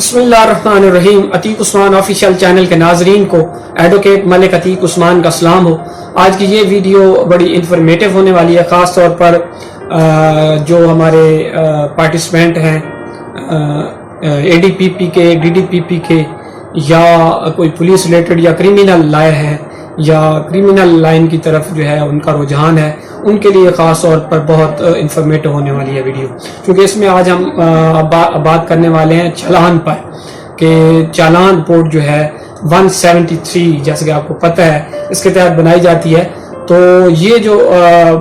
बिस्मिल्लाहिर्रहमानिर्रहीम। Atiq Usman official channel के नाजरीन को एडवोकेट मलिक अतीक उस्मान का सलाम हो। आज की ये वीडियो बड़ी इंफॉर्मेटिव होने वाली है, ख़ास तौर पर जो हमारे पार्टिसिपेंट हैं ADPP के, DDPP के, या कोई पुलिस रिलेटेड या क्रिमिनल लॉयर है या क्रिमिनल लाइन की तरफ जो है उनका रुझान है, उनके लिए ख़ास तौर पर बहुत इंफॉर्मेटिव होने वाली है वीडियो। क्योंकि इसमें आज हम बात करने वाले हैं चालान पर, कि चालान रिपोर्ट जो है 173 जैसे कि आपको पता है इसके तहत बनाई जाती है। तो ये जो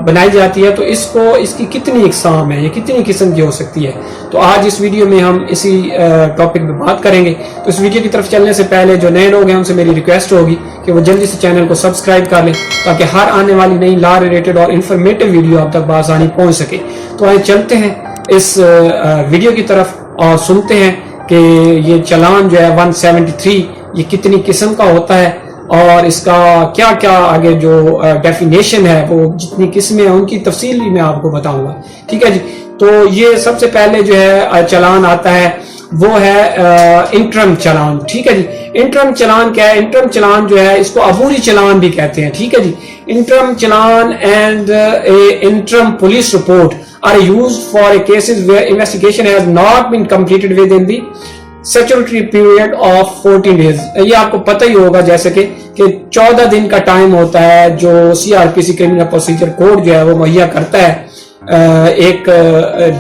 बनाई जाती है तो इसकी कितनी इकसाम है, ये कितनी किस्म की हो सकती है, तो आज इस वीडियो में हम इसी टॉपिक पे बात करेंगे। तो इस वीडियो की तरफ चलने से पहले जो नए लोग हैं उनसे मेरी रिक्वेस्ट होगी कि वो जल्दी से चैनल को सब्सक्राइब कर लें, ताकि हर आने वाली नई लॉ रिलेटेड और इन्फॉर्मेटिव वीडियो आप तक बआसानी पहुंच सके। तो आइए चलते हैं इस वीडियो की तरफ और सुनते हैं कि ये चालान जो है 173 ये कितनी किस्म का होता है और इसका क्या क्या आगे जो डेफिनेशन है, वो जितनी किस्में हैं उनकी तफसील भी मैं आपको बताऊंगा। ठीक है जी। तो ये सबसे पहले जो है चालान आता है वो है इंटरम चालान। ठीक है जी। इंटरम चालान क्या है? इंटरम चालान जो है इसको अबूरी चालान भी कहते हैं। ठीक है जी। Interim challan and interim police report are used for a cases where investigation has not been completed within the statutory period of 14 days. ये आपको पता ही होगा जैसे कि 14 दिन का टाइम होता है जो CRPC क्रिमिनल प्रोसीजर कोड जो है वो मुहैया करता है। एक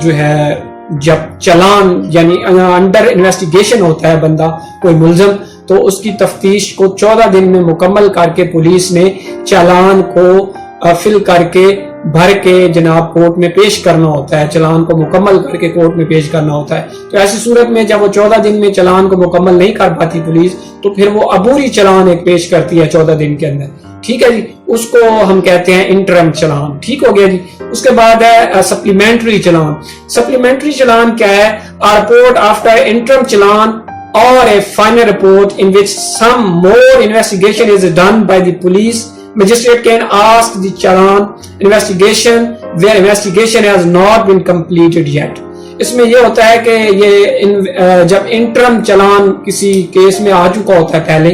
जो है जब चालान यानी अंडर इन्वेस्टिगेशन होता है बंदा कोई मुलजम, तो उसकी तफ्तीश को 14 दिन में मुकम्मल करके पुलिस ने चालान को फिल करके भर के जनाब कोर्ट में पेश करना होता है, चालान को मुकम्मल करके कोर्ट में पेश करना होता है। तो ऐसी सूरत में जब वो 14 दिन में चालान को मुकम्मल नहीं कर पाती पुलिस, तो फिर वो अबूरी चालान एक पेश करती है 14 दिन के अंदर। ठीक है जी। उसको हम कहते हैं इंटरम चालान। ठीक हो गया जी। उसके बाद है सप्लीमेंट्री चालान। सप्लीमेंट्री चालान क्या है? A report after interim challan और a final report in which some more investigation is done by the police Magistrate can ask the challan investigation where investigation has not been completed yet. इसमें यह होता है कि ये जब इंटरम चालान किसी case में आ चुका होता है पहले,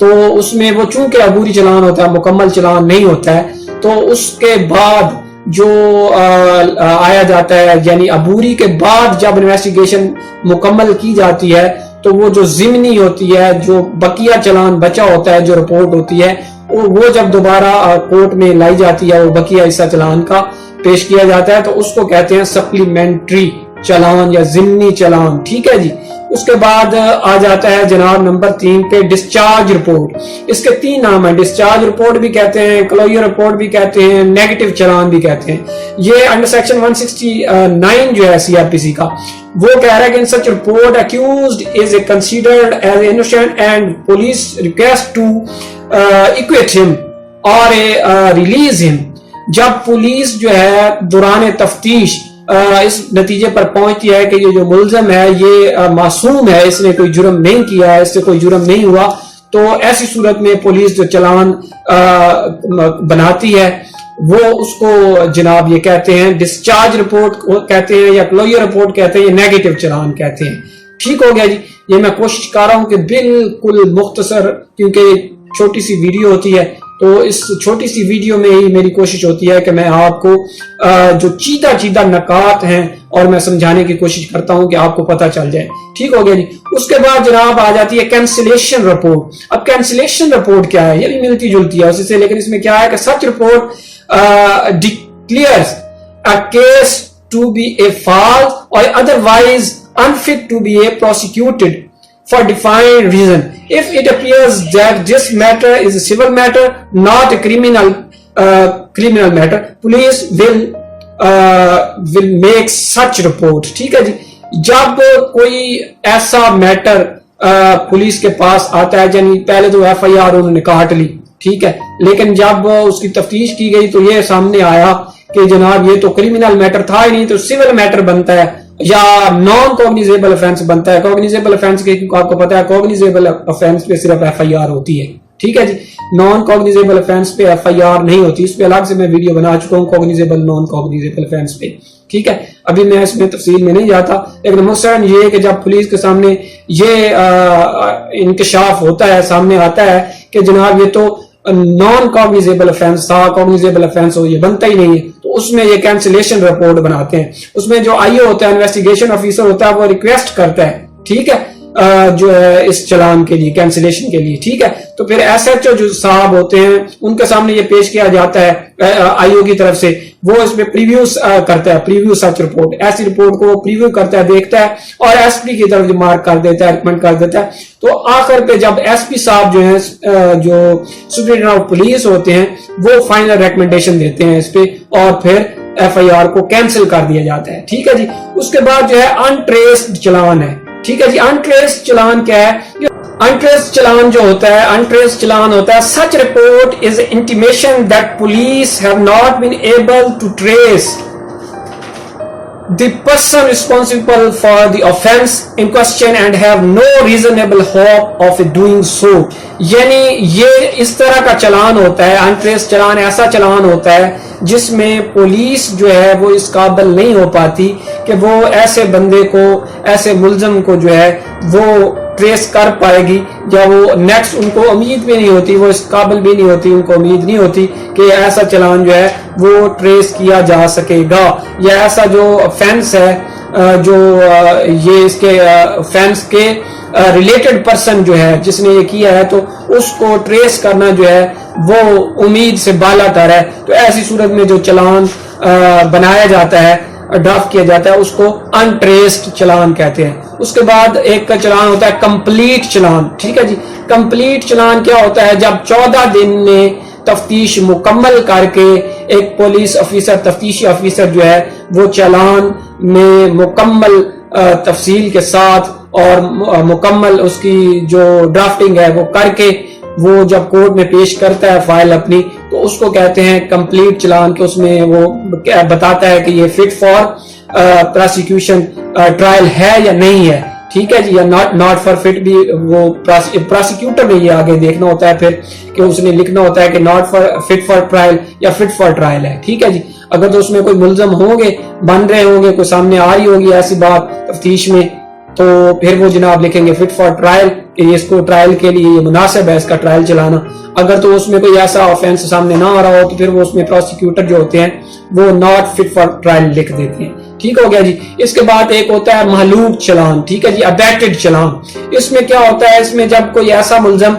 तो उसमें वो चूंकि अबूरी चालान होता है, मुकम्मल चालान नहीं होता है, तो उसके बाद जो आया जाता है यानी अबूरी के बाद जब इन्वेस्टिगेशन मुकम्मल की जाती है, तो वो जो जिमनी होती है, जो बकिया चालान बचा होता है, जो रिपोर्ट होती है, वो जब दोबारा कोर्ट में लाई जाती है, वो बकिया हिस्सा चालान का पेश किया जाता है, तो उसको कहते हैं सप्लीमेंट्री चालान या जिमनी चालान। ठीक है जी। उसके बाद आ जाता है जनाब नंबर 3 पे डिस्चार्ज रिपोर्ट। इसके 3 नाम है, डिस्चार्ज रिपोर्ट भी कहते हैं, क्लोजर रिपोर्ट भी कहते हैं, नेगेटिव चालान भी कहते हैं। ये अंडर सेक्शन 169 जो है CRPC का, वो कह रहा है कि in such report accused is considered as innocent and police request to acquit him or release him. जब पुलिस जो है दौरान तफ्तीश इस नतीजे पर पहुंचती है कि ये जो मुलजम है ये मासूम है, इसने कोई जुर्म नहीं किया है, इससे कोई जुर्म नहीं हुआ, तो ऐसी सूरत में पुलिस जो चालान बनाती है वो उसको जनाब ये कहते हैं डिस्चार्ज रिपोर्ट कहते हैं, या क्लोजर रिपोर्ट कहते हैं, या नेगेटिव चालान कहते हैं। ठीक हो गया जी। ये मैं कोशिश कर रहा हूं कि बिल्कुल मुख्तसर, क्योंकि छोटी सी वीडियो होती है, तो इस छोटी सी वीडियो में ही मेरी कोशिश होती है कि मैं आपको जो चीदा नकात हैं और मैं समझाने की कोशिश करता हूं कि आपको पता चल जाए। ठीक हो गया जी। उसके बाद जनाब आ जाती है कैंसिलेशन रिपोर्ट। अब कैंसिलेशन रिपोर्ट क्या है? ये भी मिलती जुलती है उससे, लेकिन इसमें क्या है कि such report declares a case to be a false or otherwise unfit to be a prosecuted for defined reason. If it appears that this matter is a civil matter, not a criminal matter, police will make such report. ठीक है जी। जब कोई ऐसा matter police के पास आता है, यानी पहले तो FIR उन्होंने काट ली, ठीक है, लेकिन जब उसकी तफ्तीश की गई तो ये सामने आया कि जनाब ये तो क्रिमिनल मैटर था ही नहीं, तो सिविल मैटर बनता है या नॉन कॉग्निजेबल ऑफेंस बनता है। कॉग्निजेबल ऑफेंस के आपको पता है कॉग्निजेबल ऑफेंस पे सिर्फ FIR होती है। ठीक है जी। नॉन कॉग्निजेबल ऑफेंस पे FIR नहीं होती। इस पे अलग से मैं वीडियो बना चुका हूँ, कॉग्निजेबल नॉन कॉग्निजेबल ऑफेंस पे। ٹھیک ہے, ابھی میں اس میں تفصیل میں نہیں جاتا, لیکن مثلاً یہ کہ جب پولیس کے سامنے یہ انکشاف ہوتا ہے, سامنے آتا ہے کہ جناب یہ تو نان کاگنیزیبل افینس تھا, کاگنیزیبل افینس ہو یہ بنتا ہی نہیں ہے, تو اس میں یہ کینسلیشن رپورٹ بناتے ہیں. اس میں جو آئی او ہوتا ہے, انویسٹیگیشن آفیسر ہوتا ہے, وہ ریکویسٹ کرتا ہے, ٹھیک ہے, جو ہے اس چلان کے لیے, کینسلیشن کے لیے, ٹھیک ہے. تو پھر ایس ایچ او جو صاحب ہوتے ہیں ان کے سامنے یہ پیش کیا جاتا ہے آئی او کی طرف سے, وہ اس میں پریویو کرتا ہے, پریویو سچ رپورٹ, ایسی رپورٹ کو پریویو کرتا ہے, دیکھتا ہے اور ایس پی کی طرف جو مارک کر دیتا ہے, ریکمنڈ کر دیتا ہے. تو آخر پہ جب ایس پی صاحب جو ہیں, جو سپرنٹینڈنٹ آف پولیس ہوتے ہیں, وہ فائنل ریکمنڈیشن دیتے ہیں اس پہ, اور پھر ایف آئی آر کو کینسل کر دیا جاتا ہے, ٹھیک ہے جی. اس کے بعد جو ہے انٹریسڈ چلان ہے, ٹھیک ہے جی. انٹریسڈ چلان کیا ہے؟ انٹریسڈ چلان جو ہوتا ہے, انٹریسڈ چلان ہوتا ہے such report is intimation that police have not been able to trace the person responsible for the offense in question and have no reasonable hope of doing so. یعنی یہ اس طرح کا چلان ہوتا ہے, انٹریسڈ چلان ایسا چلان ہوتا ہے جس میں پولیس جو ہے وہ اس قابل نہیں ہو پاتی کہ وہ ایسے بندے کو, ایسے ملزم کو جو ہے وہ ٹریس کر پائے گی, یا وہ نیکسٹ ان کو امید بھی نہیں ہوتی, وہ اس قابل بھی نہیں ہوتی, ان کو امید نہیں ہوتی کہ ایسا چلان جو ہے وہ ٹریس کیا جا سکے گا, یا ایسا جو فینس ہے, جو یہ اس کے فینس کے ریلیٹڈ پرسن جو ہے جس نے یہ کیا ہے, تو اس کو ٹریس کرنا جو ہے وہ امید سے بالا تر ہے. تو ایسی صورت میں جو چلان بنایا جاتا ہے, ڈرافٹ کیا جاتا ہے, اس کو انٹریسڈ چلان کہتے ہیں. اس کے بعد ایک کا چلان ہوتا ہے کمپلیٹ چلان, ٹھیک ہے جی. کمپلیٹ چلان کیا ہوتا ہے؟ جب 14 دن میں تفتیش مکمل کر کے ایک پولیس آفیسر, تفتیشی آفیسر جو ہے وہ چلان میں مکمل تفصیل کے ساتھ اور مکمل اس کی جو ڈرافٹنگ ہے وہ کر کے وہ جب کورٹ میں پیش کرتا ہے فائل اپنی, تو اس کو کہتے ہیں کمپلیٹ چلان, کہ اس میں وہ بتاتا ہے کہ یہ فٹ فار پراسیکیوشن ٹرائل ہے یا نہیں ہے, ٹھیک ہے جی, یا ناٹ فار فٹ بھی وہ پراسیکیوٹر نے یہ آگے دیکھنا ہوتا ہے پھر کہ اس نے لکھنا ہوتا ہے کہ not for fit for trial یا فٹ فار ٹرائل ہے, ٹھیک ہے جی. اگر تو اس میں کوئی ملزم ہوں گے, بن رہے ہوں گے, کوئی سامنے آ رہی ہوگی ایسی بات تفتیش میں, تو پھر وہ جناب لکھیں گے فٹ فار ٹرائل, کہ اس کو ٹرائل کے لیے یہ مناسب ہے اس کا ٹرائل چلانا. اگر تو اس میں کوئی ایسا آفینس سامنے نہ آ رہا ہو تو پھر وہ اس میں پروسیکیوٹر جو ہوتے ہیں وہ ناٹ فٹ فار ٹرائل لکھ دیتے ہیں, ٹھیک ہو گیا جی. اس کے بعد ایک ہوتا ہے مہلوک چلان, ٹھیک ہے جی, ابیٹڈ چلان. اس میں کیا ہوتا ہے؟ اس میں جب کوئی ایسا ملزم,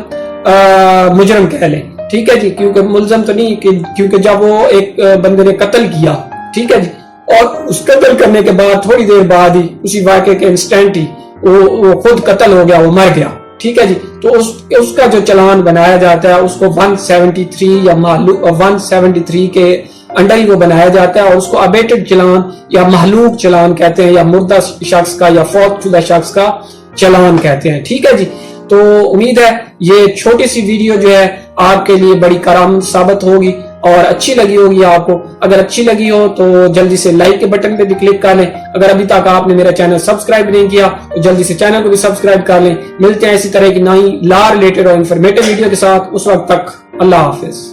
مجرم کہہ لیں, ٹھیک ہے جی, کیونکہ ملزم تو نہیں, کیونکہ جب وہ ایک بندے نے قتل کیا, ٹھیک ہے جی, اور اس قتل کرنے کے بعد تھوڑی دیر بعد ہی اسی واقعے کے انسٹنٹ ہی وہ خود قتل ہو گیا, وہ مر گیا, ٹھیک ہے جی, تو اس کا جو چلان بنایا جاتا ہے اس کو 173 یا 173 کے انڈر ہی وہ بنایا جاتا ہے, اور اس کو ابیٹڈ چلان یا مہلوک چلان کہتے ہیں, یا مردہ شخص کا یا فوت شدہ شخص کا چلان کہتے ہیں, ٹھیک ہے جی. تو امید ہے یہ چھوٹی سی ویڈیو جو ہے آپ کے لیے بڑی کارآمد ثابت ہوگی اور اچھی لگی ہوگی آپ کو. اگر اچھی لگی ہو تو جلدی سے لائک کے بٹن پہ بھی کلک کر لیں. اگر ابھی تک آپ نے میرا چینل سبسکرائب نہیں کیا تو جلدی سے چینل کو بھی سبسکرائب کر لیں. ملتے ہیں اسی طرح کی نئی لا ریلیٹڈ اور انفارمیٹیو ویڈیو کے ساتھ. اس وقت تک اللہ حافظ.